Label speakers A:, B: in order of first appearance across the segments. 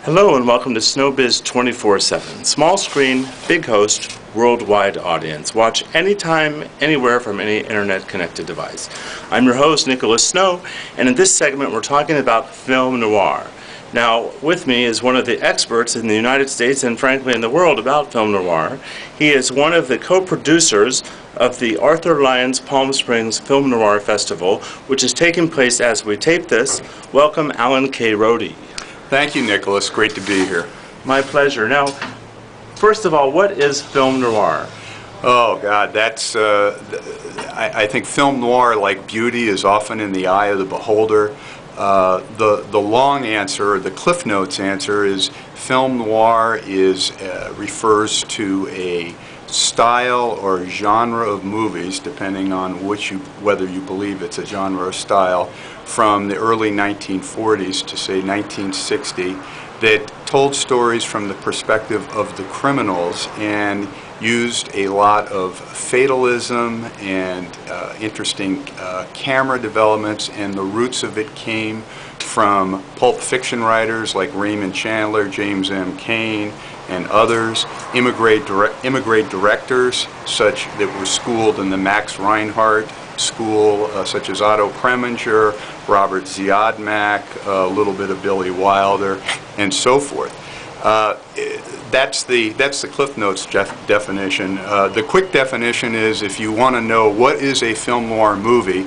A: Hello and welcome to Snowbiz 24/7. Small screen, big host, worldwide audience. Watch anytime, anywhere from any internet-connected device. I'm your host, Nicholas Snow, and in this segment we're talking about film noir. Now, with me is one of the experts in the United States and frankly in the world about film noir. He is one of the co-producers of the Arthur Lyons Palm Springs Film Noir Festival, which is taking place as we tape this. Welcome, Alan K. Rohde.
B: Thank you, Nicholas. Great to be here.
A: My pleasure. Now, first of all, what is film noir?
B: Oh, God, that's, I think film noir, like beauty, is often in the eye of the beholder. The long answer, or the Cliff Notes answer, is film noir refers to a style or genre of movies, depending on whether you believe it's a genre or style, from the early 1940s to say 1960, that told stories from the perspective of the criminals and used a lot of fatalism and interesting camera developments, and the roots of it came from pulp fiction writers like Raymond Chandler, James M. Cain, and others, immigrant directors that were schooled in the Max Reinhardt school, such as Otto Preminger, Robert Ziadmak, a little bit of Billy Wilder, and so forth. That's the Cliff Notes definition. The quick definition is, if you want to know what is a film noir movie,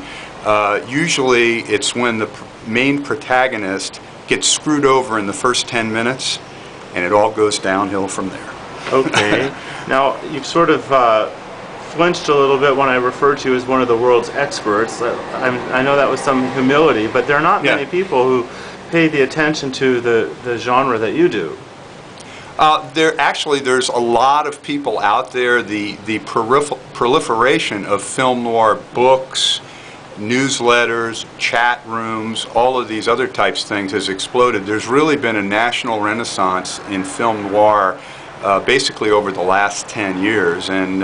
B: usually it's when the main protagonist gets screwed over in the first 10 minutes, and it all goes downhill from there.
A: Okay. Now, you've sort of flinched a little bit when I referred to you as one of the world's experts. I know that was some humility, but there are not many people who pay the attention to the genre that you do.
B: There's a lot of people out there. The proliferation of film noir books, newsletters, chat rooms, all of these other types of things has exploded. There's really been a national renaissance in film noir basically over the last 10 years, and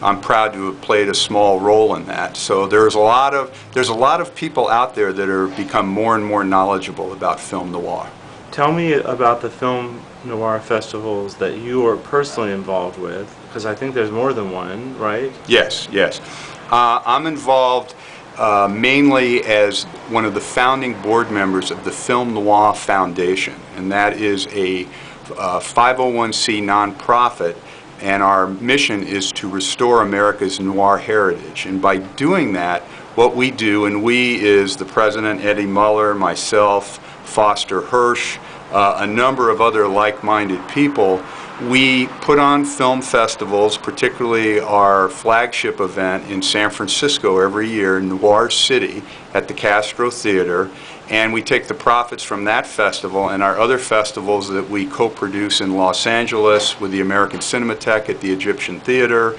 B: I'm proud to have played a small role in that. So there's a lot of people out there that are become more and more knowledgeable about film noir.
A: Tell me about the film noir festivals that you are personally involved with, because I think there's more than one, right?
B: Yes. I'm involved mainly as one of the founding board members of the Film Noir Foundation, and that is a 501c nonprofit, and our mission is to restore America's noir heritage. And by doing that, what we do, and we is the president, Eddie Muller, myself, Foster Hirsch, a number of other like-minded people, we put on film festivals, particularly our flagship event in San Francisco every year, Noir City, at the Castro Theater, and we take the profits from that festival and our other festivals that we co-produce in Los Angeles with the American Cinematheque at the Egyptian Theater.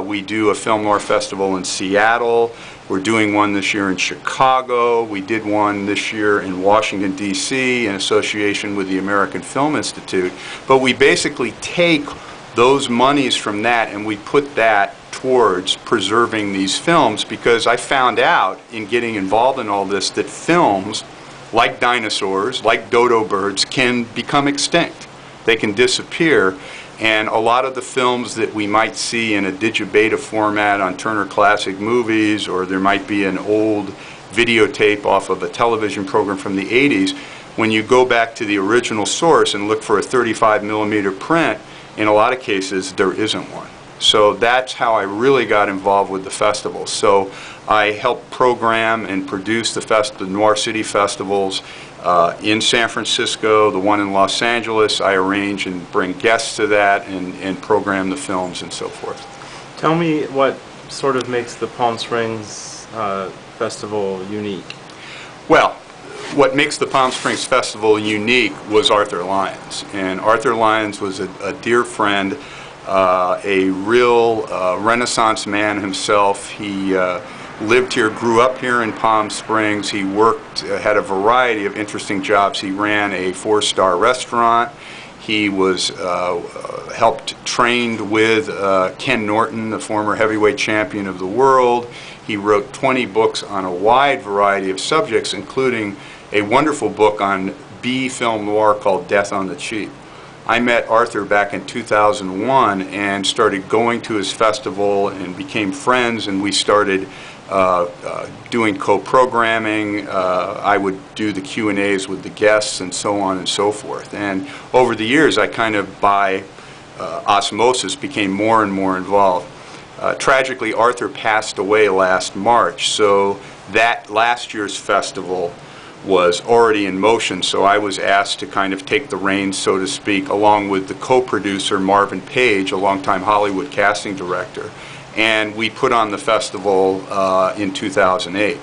B: We do a film noir festival in Seattle. We're doing one this year in Chicago. We did one this year in Washington, D.C. in association with the American Film Institute. But we basically take those monies from that and we put that towards preserving these films, because I found out in getting involved in all this that films, like dinosaurs, like dodo birds, can become extinct. They can disappear. And a lot of the films that we might see in a digibeta format on Turner Classic Movies, or there might be an old videotape off of a television program from the 80s, when you go back to the original source and look for a 35 millimeter print, in a lot of cases there isn't one. So that's how I really got involved with the festival. So I helped program and produce the Noir City festivals in San Francisco, the one in Los Angeles. I arrange and bring guests to that and program the films and so forth.
A: Tell me what sort of makes the Palm Springs Festival unique.
B: Well, what makes the Palm Springs Festival unique was Arthur Lyons. And Arthur Lyons was a dear friend, a real Renaissance man himself. He lived here, grew up here in Palm Springs. He worked, had a variety of interesting jobs. He ran a 4-star restaurant. He was trained with Ken Norton, the former heavyweight champion of the world. He wrote 20 books on a wide variety of subjects, including a wonderful book on B film noir called Death on the Cheap. I met Arthur back in 2001 and started going to his festival and became friends, and we started doing co-programming. I would do the Q&As with the guests and so on and so forth. And over the years, I kind of, by osmosis, became more and more involved. Tragically, Arthur passed away last March, so that last year's festival was already in motion, so I was asked to kind of take the reins, so to speak, along with the co-producer Marvin Paige, a longtime Hollywood casting director, and we put on the festival in 2008.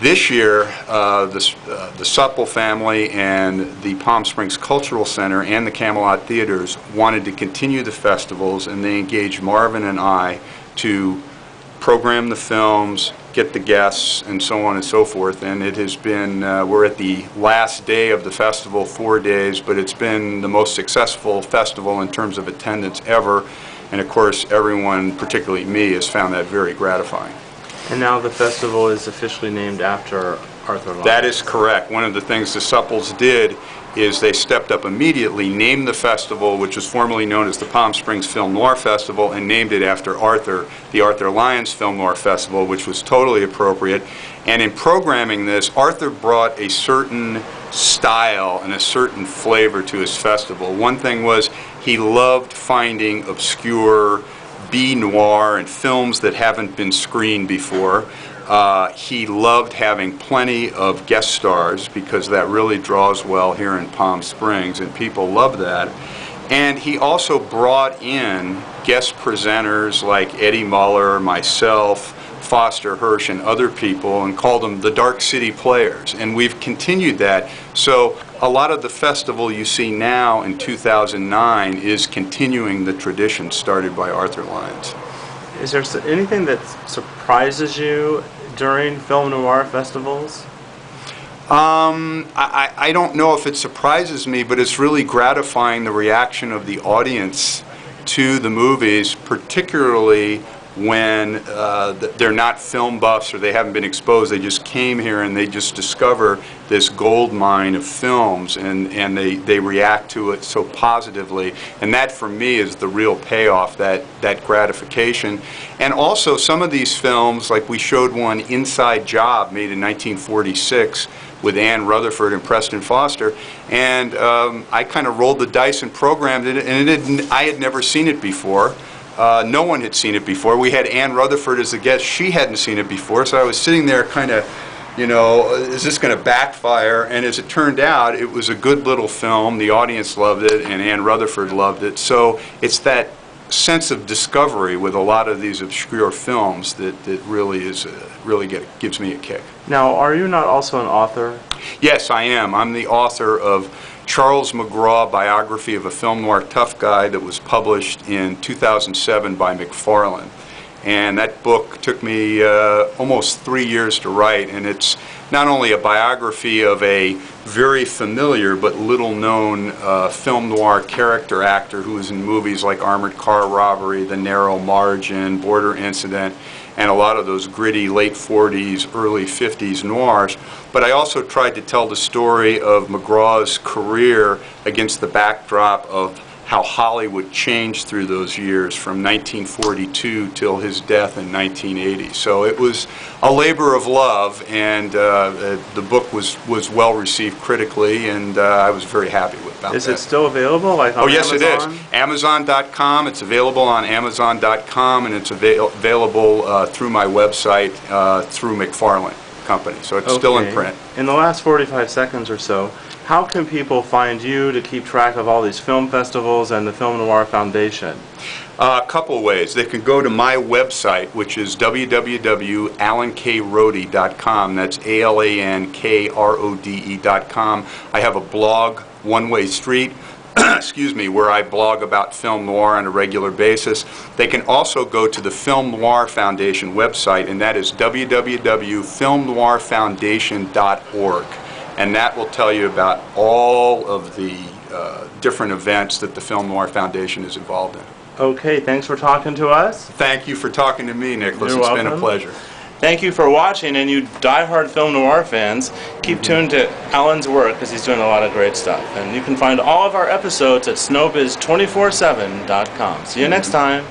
B: This year, the Supple family and the Palm Springs Cultural Center and the Camelot Theaters wanted to continue the festivals, and they engaged Marvin and I to program the films, get the guests, and so on and so forth. And it has been, we're at the last day of the festival, 4 days, but it's been the most successful festival in terms of attendance ever. And of course, everyone, particularly me, has found that very gratifying.
A: And now the festival is officially named after Arthur Lyons.
B: That is correct. One of the things the Supples did is they stepped up immediately, named the festival, which was formerly known as the Palm Springs Film Noir Festival, and named it after Arthur, the Arthur Lyons Film Noir Festival, which was totally appropriate. And in programming this, Arthur brought a certain style and a certain flavor to his festival. One thing was he loved finding obscure B-noir and films that haven't been screened before. He loved having plenty of guest stars because that really draws well here in Palm Springs, and people love that. And he also brought in guest presenters like Eddie Muller, myself, Foster Hirsch, and other people, and called them the Dark City Players. And we've continued that. So a lot of the festival you see now in 2009 is continuing the tradition started by Arthur Lyons.
A: Is there anything that surprises you during film noir festivals?
B: I don't know if it surprises me, but it's really gratifying, the reaction of the audience to the movies, particularly when they're not film buffs or they haven't been exposed. They just came here and they just discover this gold mine of films, and they react to it so positively. And that, for me, is the real payoff, that gratification. And also, some of these films, like we showed one, Inside Job, made in 1946, with Ann Rutherford and Preston Foster, and I kind of rolled the dice and programmed it, and I had never seen it before. No one had seen it before. We had Ann Rutherford as a guest. She hadn't seen it before, so I was sitting there kind of, you know, is this going to backfire? And as it turned out, it was a good little film. The audience loved it, and Ann Rutherford loved it. So it's that sense of discovery with a lot of these obscure films that really is gives me a kick.
A: Now, are you not also an author?
B: Yes, I am. I'm the author of Charles McGraw, Biography of a Film Noir Tough Guy, that was published in 2007 by McFarlane. And that book took me almost 3 years to write, and it's not only a biography of a very familiar but little-known film noir character actor who was in movies like Armored Car Robbery, The Narrow Margin, Border Incident, and a lot of those gritty late 40s, early 50s noirs. But I also tried to tell the story of McGraw's career against the backdrop of how Hollywood changed through those years from 1942 till his death in 1980. So it was a labor of love, and the book was well received critically, and I was very happy about that.
A: Is it still available? Like on
B: yes,
A: Amazon?
B: it is. Amazon.com. It's available on Amazon.com, and it's available through my website through McFarlane Company. So it's still in print.
A: In the last 45 seconds or so, how can people find you to keep track of all these film festivals and the Film Noir Foundation?
B: A couple of ways. They can go to my website, which is www.alankrode.com. That's ALANKRODE.com. I have a blog, One Way Street, excuse me, where I blog about film noir on a regular basis. They can also go to the Film Noir Foundation website, and that is www.filmnoirfoundation.org. And that will tell you about all of the different events that the Film Noir Foundation is involved in.
A: Okay, thanks for talking to us.
B: Thank you for talking to me, Nicholas.
A: You're
B: It's
A: welcome.
B: been a pleasure.
A: Thank you for watching, and you diehard film noir fans, keep tuned to Alan's work because he's doing a lot of great stuff. And you can find all of our episodes at snowbiz247.com. See you next time.